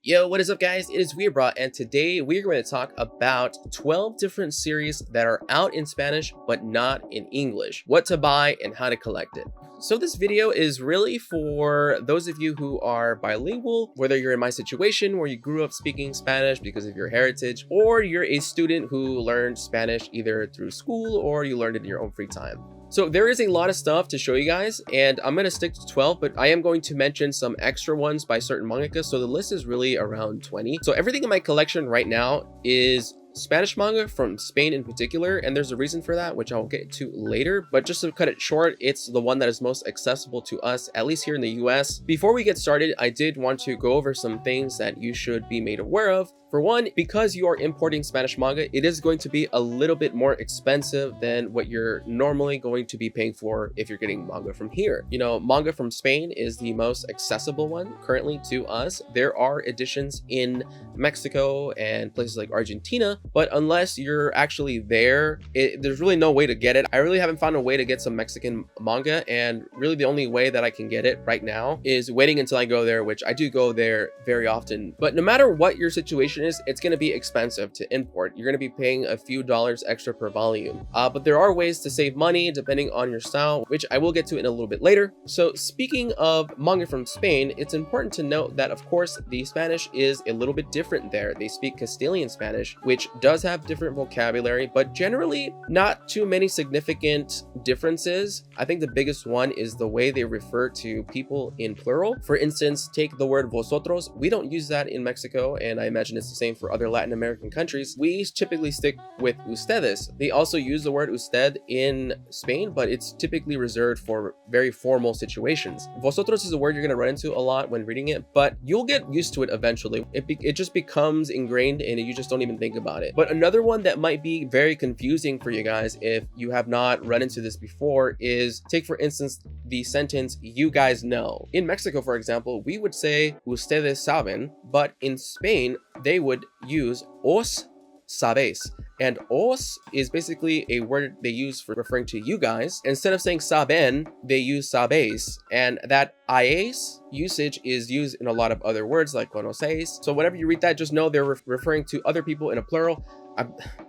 Yo, what is up guys? It is Weebra, and today we're going to talk about 12 different series that are out in Spanish but not in English, what to buy and how to collect it. So this video is really for those of you who are bilingual, whether you're in my situation where you grew up speaking Spanish because of your heritage, or you're a student who learned Spanish either through school or you learned it in your own free time. So there is a lot of stuff to show you guys, and I'm going to stick to 12, but I am going to mention some extra ones by certain mangakas, so the list is really around 20. So everything in my collection right now is Spanish manga from Spain in particular, and there's a reason for that, which I'll get to later. But just to cut it short, it's the one that is most accessible to us, at least here in the US. Before we get started, I did want to go over some things that you should be made aware of. For one, because you are importing Spanish manga, it is going to be a little bit more expensive than what you're normally going to be paying for if you're getting manga from here. You know, manga from Spain is the most accessible one currently to us. There are editions in Mexico and places like Argentina, but unless you're actually there, there's really no way to get it. I really haven't found a way to get some Mexican manga, and really the only way that I can get it right now is waiting until I go there, which I do go there very often. But no matter what your situation is, it's going to be expensive to import. You're going to be paying a few dollars extra per volume, but there are ways to save money depending on your style, which I will get to in a little bit later. So speaking of manga from Spain, it's important to note that of course the Spanish is a little bit different there. They speak Castilian Spanish, which does have different vocabulary, but generally not too many significant differences. I think the biggest one is the way they refer to people in plural. For instance, take the word vosotros. We don't use that in Mexico, and I imagine it's the same for other Latin American countries. We typically stick with ustedes. They also use the word usted in Spain, but it's typically reserved for very formal situations. Vosotros is a word you're going to run into a lot when reading it, but you'll get used to it eventually. It just becomes ingrained and you just don't even think about it. But another one that might be very confusing for you guys if you have not run into this before is, take for instance the sentence "you guys know." In Mexico, for example, we would say ustedes saben, but in Spain they would use os sabéis. And os is basically a word they use for referring to you guys. Instead of saying saben, they use sabéis. And that ies usage is used in a lot of other words like conoceis. So whenever you read that, just know they're referring to other people in a plural.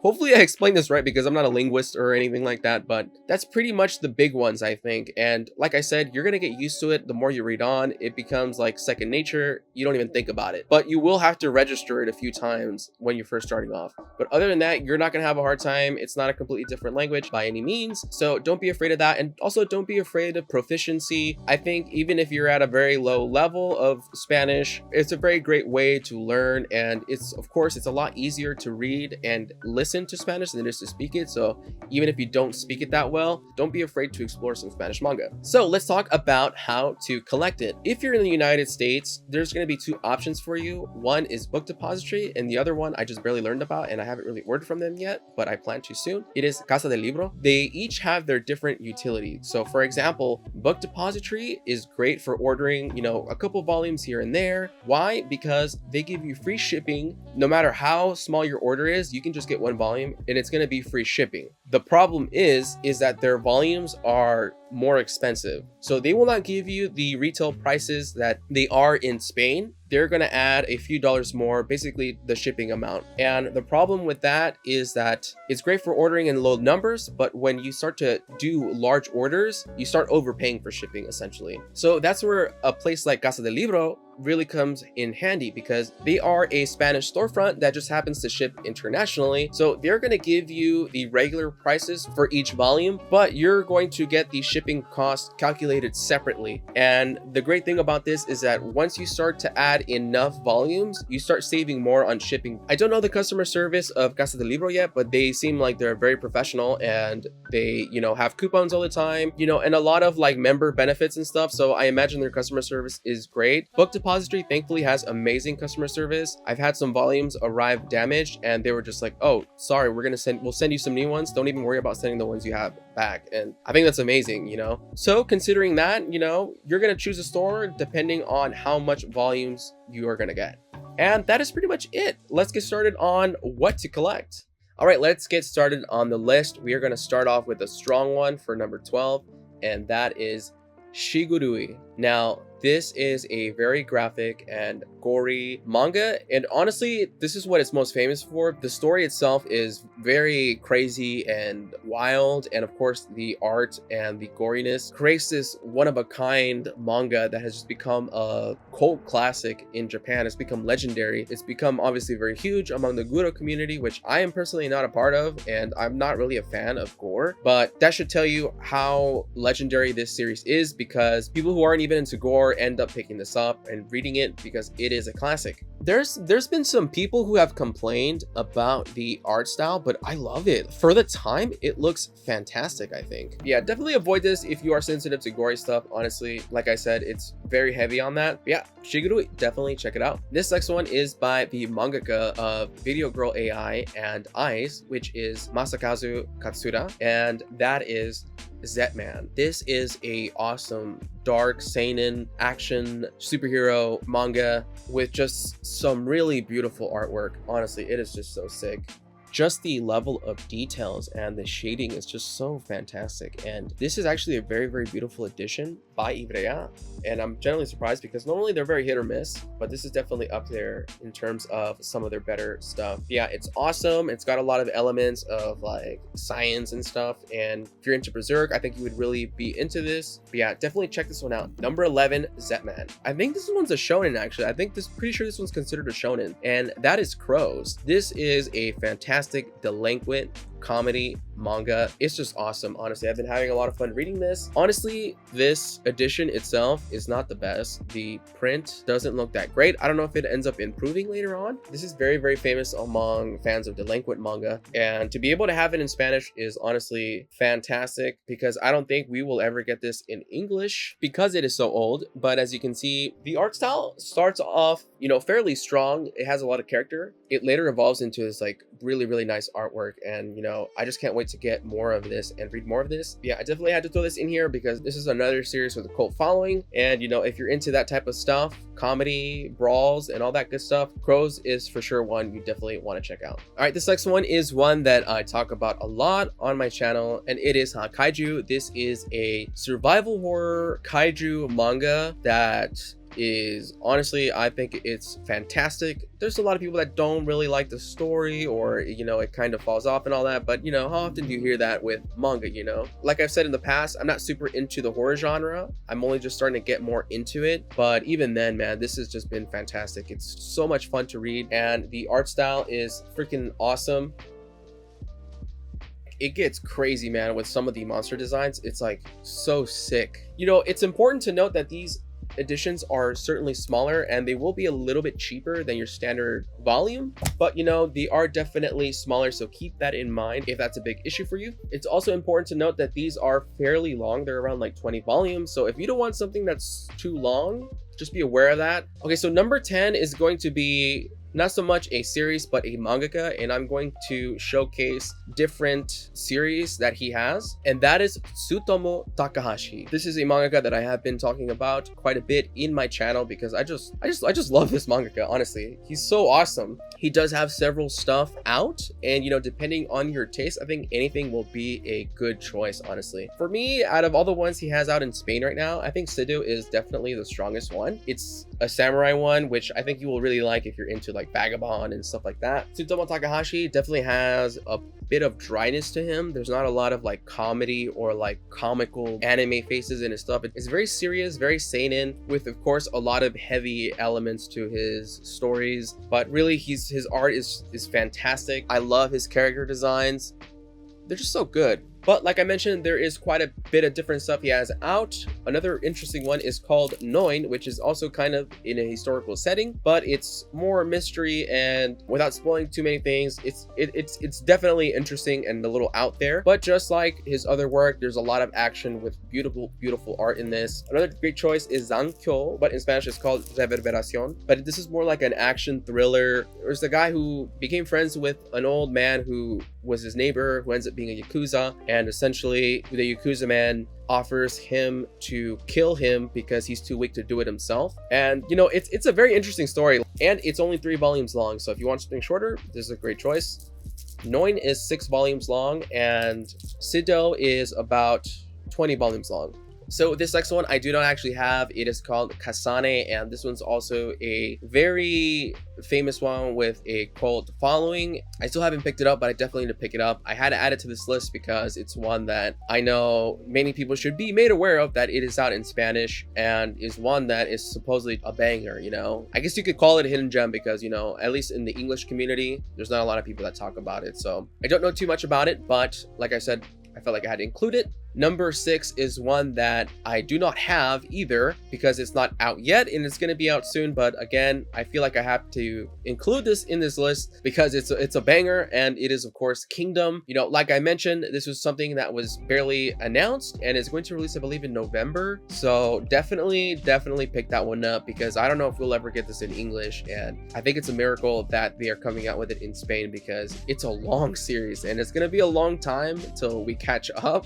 Hopefully I explained this right, because I'm not a linguist or anything like that, but that's pretty much the big ones, I think. And like I said, you're gonna get used to it. The more you read on, it becomes like second nature. You don't even think about it, but you will have to register it a few times when you're first starting off. But other than that, you're not gonna have a hard time. It's not a completely different language by any means, so don't be afraid of that. And also don't be afraid of proficiency. I think even if you're at a very low level of Spanish, it's a very great way to learn, and it's a lot easier to read and listen to Spanish than it is to speak it. So even if you don't speak it that well, don't be afraid to explore some Spanish manga. So let's talk about how to collect it. If you're in the United States, there's going to be two options for you. One is Book Depository, and the other one I just barely learned about and I haven't really ordered from them yet, but I plan to soon. It is Casa del Libro. They each have their different utilities. So for example, Book Depository is great for ordering, you know, a couple volumes here and there. Why? Because they give you free shipping. No matter how small your order is, you can just get one volume and it's going to be free shipping. The problem is that their volumes are more expensive. So they will not give you the retail prices that they are in Spain. They're going to add a few dollars more, basically the shipping amount. And the problem with that is that it's great for ordering in low numbers, but when you start to do large orders, you start overpaying for shipping essentially. So that's where a place like Casa del Libro really comes in handy, because they are a Spanish storefront that just happens to ship internationally. So they're going to give you the regular prices for each volume, but you're going to get the shipping cost calculated separately. And the great thing about this is that once you start to add enough volumes, you start saving more on shipping. I don't know the customer service of Casa del Libro yet, but they seem like they're very professional, and they, you know, have coupons all the time, you know, and a lot of like member benefits and stuff. So I imagine their customer service is great. Book Depository thankfully has amazing customer service. I've had some volumes arrive damaged and they were just like, "Oh, sorry, we'll send you some new ones. Don't even worry about sending the ones you have back." And I think that's amazing, you know? So considering that, you know, you're going to choose a store depending on how much volumes you are going to get. And that is pretty much it. Let's get started on what to collect. All right, let's get started on the list. We are going to start off with a strong one for number 12, and that is Shigurui. Now, This is a very graphic and gory manga, and honestly, this is what it's most famous for. The story itself is very crazy and wild, and of course the art and the goriness creates this one-of-a-kind manga that has just become a cult classic in Japan. It's become legendary. It's become obviously very huge among the Guro community, which I am personally not a part of, and I'm not really a fan of gore, but that should tell you how legendary this series is, because people who aren't even into gore end up picking this up and reading it because it is a classic. There's been some people who have complained about the art style, but I love it. For the time, it looks fantastic, I think. Yeah, definitely avoid this if you are sensitive to gory stuff. Honestly, like I said, it's very heavy on that. But yeah, Shigurui, definitely check it out. This next one is by the mangaka of Video Girl AI and Eyes, which is Masakazu Katsura, and that is Zetman. This is a awesome dark seinen action superhero manga with just some really beautiful artwork. Honestly, it is just so sick. Just the level of details and the shading is just so fantastic, and this is actually a very beautiful addition by Ibrea, and I'm generally surprised because normally they're very hit or miss, but this is definitely up there in terms of some of their better stuff. Yeah, it's awesome. It's got a lot of elements of like science and stuff, and if you're into Berserk, I think you would really be into this. But yeah, definitely check this one out. Number 11, Zetman. I think this one's a shonen actually. Pretty sure this one's considered a shonen, and that is Crows. This is a fantastic delinquent comedy manga. It's just awesome. Honestly, I've been having a lot of fun reading this. Honestly, this edition itself is not the best. The print doesn't look that great. I don't know if it ends up improving later on. This is very famous among fans of delinquent manga, and to be able to have it in Spanish is honestly fantastic, because I don't think we will ever get this in English because it is so old. But as you can see, the art style starts off, you know, fairly strong. It has a lot of character. It later evolves into this like really nice artwork, and you know, I just can't wait to get more of this and read more of this. Yeah, I definitely had to throw this in here because this is another series with a cult following, and you know, if you're into that type of stuff, comedy, brawls, and all that good stuff, Crows is for sure one you definitely want to check out. All right, this next one is one that I talk about a lot on my channel, and it is Hakaijuu. This is a survival horror kaiju manga that is honestly, I think it's fantastic. There's a lot of people that don't really like the story, or you know, it kind of falls off and all that, but you know, how often do you hear that with manga? You know, like I've said in the past, I'm not super into the horror genre. I'm only just starting to get more into it, but even then, man, this has just been fantastic. It's so much fun to read, and the art style is freaking awesome. It gets crazy, man, with some of the monster designs. It's like so sick. You know, it's important to note that these editions are certainly smaller, and they will be a little bit cheaper than your standard volume, but you know, they are definitely smaller, so keep that in mind if that's a big issue for you. It's also important to note that these are fairly long. They're around like 20 volumes, so if you don't want something that's too long, just be aware of that. Okay, so number 10 is going to be not so much a series but a mangaka, and I'm going to showcase different series that he has, and that is Tsutomu Takahashi. This is a mangaka that I have been talking about quite a bit in my channel because I just love this mangaka. Honestly, he's so awesome. He does have several stuff out, and you know, depending on your taste, I think anything will be a good choice. Honestly, for me, out of all the ones he has out in Spain right now, I think Sidooh is definitely the strongest one. It's a samurai one, which I think you will really like if you're into like Vagabond and stuff like that. Tsutomu Takahashi definitely has a bit of dryness to him. There's not a lot of like comedy or like comical anime faces in his stuff. It's very serious, very seinen, with of course a lot of heavy elements to his stories, but really his art is fantastic. I love his character designs. They're just so good. But like I mentioned, there is quite a bit of different stuff he has out. Another interesting one is called NeuN, which is also kind of in a historical setting, but it's more mystery, and without spoiling too many things, it's definitely interesting and a little out there. But just like his other work, there's a lot of action with beautiful art in this. Another great choice is Zankyo, but in Spanish it's called Reverberacion. But this is more like an action thriller. There's a guy who became friends with an old man who was his neighbor, who ends up being a Yakuza, and essentially the Yakuza man offers him to kill him because he's too weak to do it himself. And you know, it's a very interesting story, and it's only 3 volumes long, so if you want something shorter, this is a great choice. NeuN is 6 volumes long, and Sidooh is about 20 volumes long. So this next one I do not actually have. It is called Kasane, and this one's also a very famous one with a cult following. I still haven't picked it up, but I definitely need to pick it up. I had to add it to this list because it's one that I know many people should be made aware of, that it is out in Spanish and is one that is supposedly a banger, you know. I guess you could call it a hidden gem because, you know, at least in the English community, there's not a lot of people that talk about it. So I don't know too much about it, but like I said, I felt like I had to include it. Number 6 is one that I do not have either because it's not out yet and it's going to be out soon. But again, I feel like I have to include this in this list because it's a banger, and it is of course Kingdom. You know, like I mentioned, this was something that was barely announced and is going to release, I believe, in November. So definitely pick that one up because I don't know if we'll ever get this in English, and I think it's a miracle that they are coming out with it in Spain because it's a long series and it's going to be a long time until we catch up.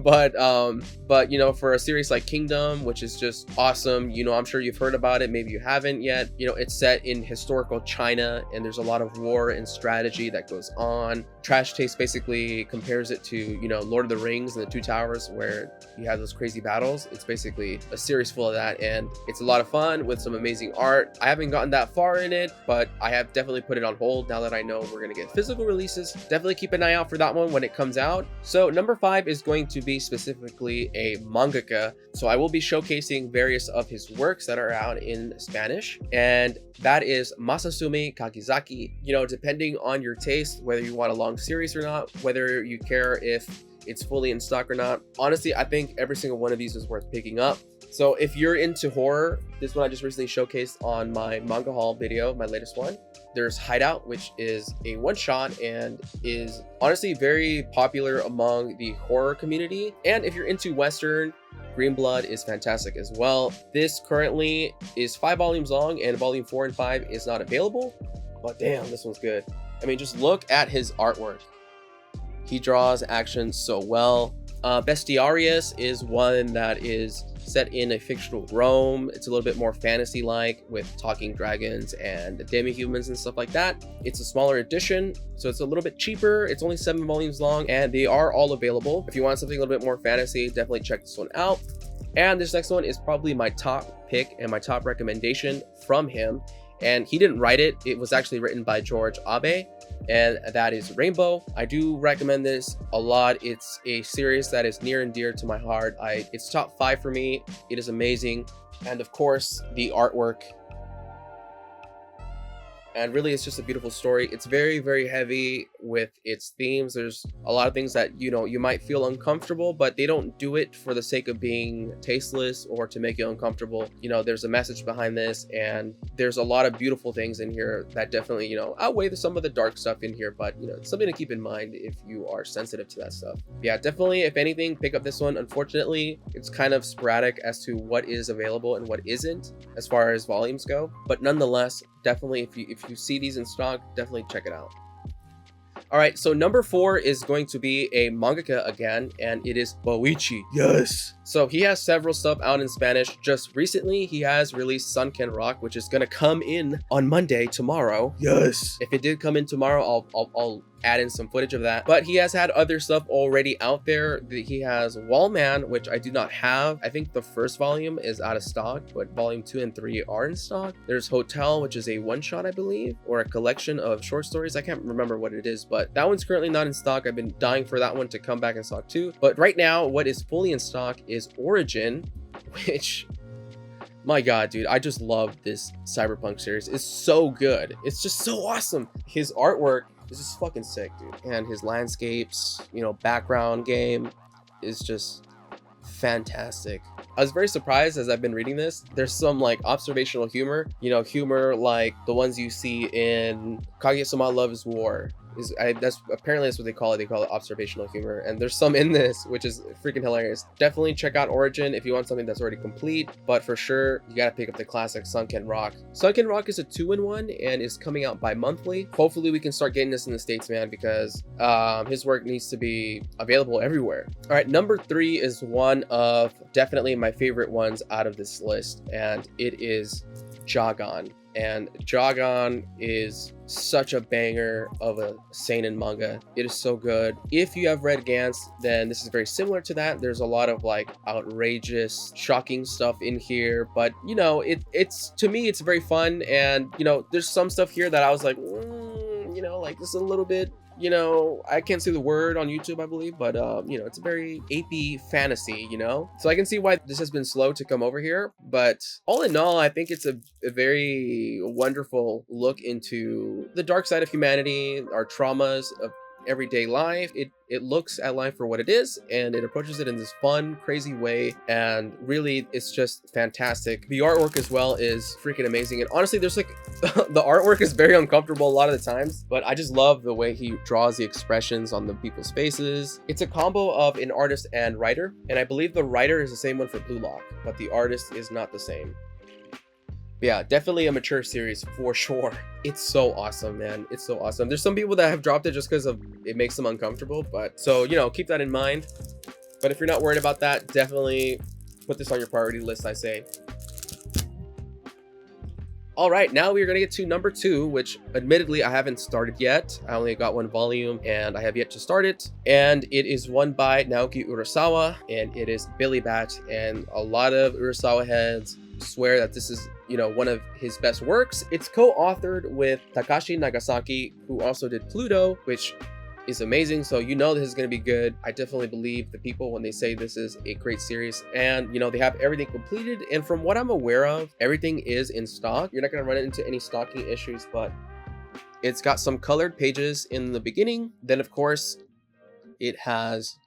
but you know, for a series like Kingdom, which is just awesome, you know, I'm sure you've heard about it, maybe you haven't yet. You know, it's set in historical China and there's a lot of war and strategy that goes on. Trash Taste basically compares it to, you know, Lord of the Rings and the Two Towers, where you have those crazy battles. It's basically a series full of that, and it's a lot of fun with some amazing art. I haven't gotten that far in it, but I have definitely put it on hold now that I know we're gonna get physical releases. Definitely keep an eye out for that one when it comes out. So number 5 is going to be specifically a mangaka. So I will be showcasing various of his works that are out in Spanish, and that is Masasumi Kakizaki. You know, depending on your taste, whether you want a long series or not, whether you care if it's fully in stock or not, honestly, I think every single one of these is worth picking up. So if you're into horror, this one I just recently showcased on my manga haul video, my latest one. There's Hideout, which is a one-shot and is honestly very popular among the horror community. And if you're into Western, Green Blood is fantastic as well. This currently is 5 volumes long, and volume 4 and 5 is not available, but damn, this one's good. I mean, just look at his artwork. He draws action so well. Bestiarius is one that is set in a fictional Rome. It's a little bit more fantasy-like with talking dragons and demi-humans and stuff like that. It's a smaller edition, so it's a little bit cheaper. It's only 7 volumes long, and they are all available. If you want something a little bit more fantasy, definitely check this one out. And this next one is probably my top pick and my top recommendation from him. And he didn't write it. It was actually written by George Abe, and that is Rainbow. I do recommend this a lot. It's a series that is near and dear to my heart. It's top 5 for me. It is amazing. And of course, the artwork. And really, it's just a beautiful story. It's very, very heavy with its themes. There's a lot of things that, you know, you might feel uncomfortable, but they don't do it for the sake of being tasteless or to make you uncomfortable. You know, there's a message behind this, and there's a lot of beautiful things in here that definitely, you know, outweigh some of the dark stuff in here. But, you know, it's something to keep in mind if you are sensitive to that stuff. Yeah, definitely, if anything, pick up this one. Unfortunately, it's kind of sporadic as to what is available and what isn't as far as volumes go. But nonetheless, definitely, if you see these in stock, definitely check it out. All right, so number 4 is going to be a mangaka again, and it is Boichi. Yes. So he has several stuff out in Spanish. Just recently, he has released Sunken Rock, which is gonna come in on Monday, tomorrow. Yes. If it did come in tomorrow, I'll add in some footage of that. But he has had other stuff already out there. He has Wallman, which I do not have. I think the first volume is out of stock, but volume 2 and 3 are in stock. There's Hotel, which is a one-shot, I believe, or a collection of short stories. I can't remember what it is, but that one's currently not in stock. I've been dying for that one to come back in stock too. But right now, what is fully in stock is Origin, which, my god, dude, I just love this cyberpunk series. It's so good. It's just so awesome. His artwork is just fucking sick, dude. And his landscapes, you know, background game is just fantastic. I was very surprised as I've been reading this. There's some like observational humor, you know, humor like the ones you see in Kaguya-sama Loves War. That's apparently that's what they call it. They call it observational humor, and there's some in this which is freaking hilarious. Definitely check out Origin if you want something that's already complete, but for sure you gotta pick up the classic Sunken Rock. Sunken Rock is a 2-in-1 and is coming out bi-monthly. Hopefully we can start getting this in the States, man, because his work needs to be available everywhere. All right, number 3 is one of definitely my favorite ones out of this list, and it is Jagaaan. And Jagaaan is such a banger of a seinen manga. It is so good. If you have read Gantz, then this is very similar to that. There's a lot of like outrageous, shocking stuff in here, but you know, it's to me it's very fun. And you know, there's some stuff here that I was like, you know, like this is a little bit, you know, I can't say the word on YouTube, I believe, but you know, it's a very apey fantasy, you know, so I can see why this has been slow to come over here. But all in all, I think it's a very wonderful look into the dark side of humanity, our traumas of everyday life. It looks at life for what it is, and it approaches it in this fun, crazy way, and really it's just fantastic. The artwork as well is freaking amazing, and honestly there's like the artwork is very uncomfortable a lot of the times, but I just love the way he draws the expressions on the people's faces. It's a combo of an artist and writer, and I believe the writer is the same one for Blue Lock, but the artist is not the same. Yeah, definitely a mature series for sure. It's so awesome, man. It's so awesome. There's some people that have dropped it just because of it makes them uncomfortable, but so, you know, keep that in mind. But if you're not worried about that, definitely put this on your priority list, I say. All right, now we're gonna get to number 2, which admittedly I haven't started yet. I only got 1 volume and I have yet to start it. And it is one by Naoki Urasawa, and it is Billy Bat. And a lot of Urasawa heads swear that this is, you know, one of his best works. It's co-authored with Takashi Nagasaki, who also did Pluto, which is amazing. So you know this is going to be good. I definitely believe the people when they say this is a great series, and you know they have everything completed, and from what I'm aware of, everything is in stock. You're not going to run into any stocking issues, but it's got some colored pages in the beginning. Then of course it has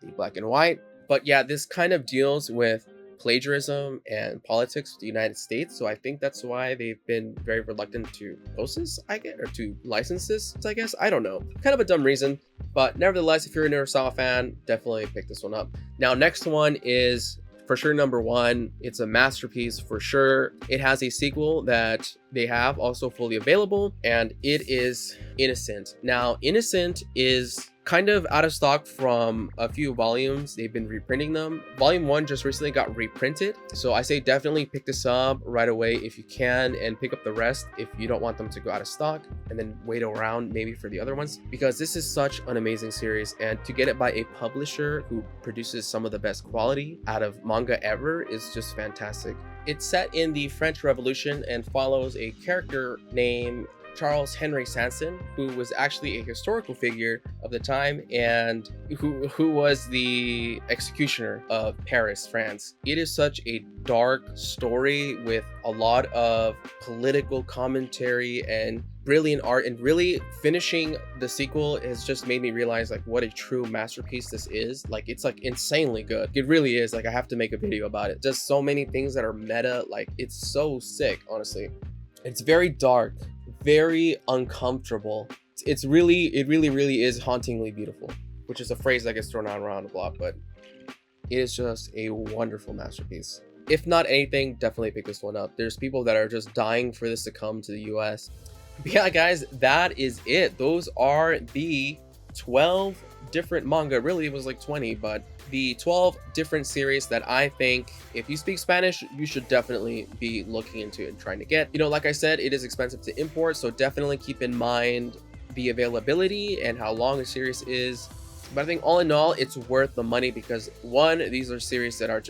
the black and white. But yeah, this kind of deals with plagiarism and politics of the United States, so I think that's why they've been very reluctant to post this, I guess, or to license this, I guess. I don't know, kind of a dumb reason, but nevertheless, if you're a Urasawa fan, definitely pick this one up. Now, next one is for sure number 1. It's a masterpiece for sure. It has a sequel that they have also fully available, and it is Innocent. Now, Innocent is kind of out of stock from a few volumes. They've been reprinting them. Volume 1 just recently got reprinted, so I say definitely pick this up right away if you can, and pick up the rest if you don't want them to go out of stock and then wait around maybe for the other ones, because this is such an amazing series, and to get it by a publisher who produces some of the best quality out of manga ever is just fantastic. It's set in the French Revolution and follows a character named Charles Henry Sanson, who was actually a historical figure of the time, and who was the executioner of Paris, France. It is such a dark story with a lot of political commentary and brilliant art, and really finishing the sequel has just made me realize like what a true masterpiece this is. Like, it's like insanely good. It really is. Like, I have to make a video about it. Just so many things that are meta. Like, it's so sick, honestly. It's very dark, very uncomfortable. It really is hauntingly beautiful, which is a phrase that gets thrown around a lot, but it is just a wonderful masterpiece. If not anything, definitely pick this one up. There's people that are just dying for this to come to the US. But yeah, guys, that is it. Those are the 12 different manga. Really, it was like 20, but the 12 different series that I think if you speak Spanish, you should definitely be looking into and trying to get. You know, like I said, it is expensive to import, so definitely keep in mind the availability and how long a series is. But I think all in all, it's worth the money because 1, these are series that are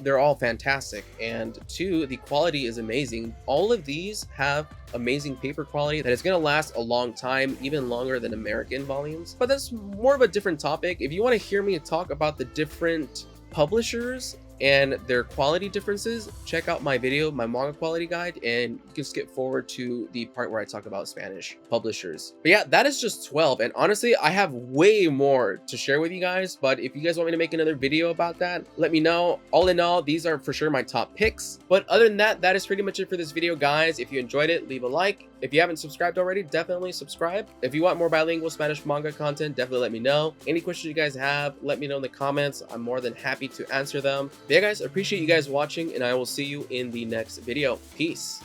they're all fantastic, and 2, the quality is amazing. All of these have amazing paper quality that is going to last a long time, even longer than American volumes. But that's more of a different topic. If you want to hear me talk about the different publishers and their quality differences, check out my video, my manga quality guide, and you can skip forward to the part where I talk about Spanish publishers. But yeah, that is just 12, and honestly, I have way more to share with you guys, but if you guys want me to make another video about that, let me know. All in all, these are for sure my top picks. But other than that, that is pretty much it for this video, guys. If you enjoyed it, leave a like. If you haven't subscribed already, definitely subscribe. If you want more bilingual Spanish manga content, definitely let me know. Any questions you guys have, let me know in the comments. I'm more than happy to answer them. But yeah, guys, I appreciate you guys watching, and I will see you in the next video. Peace.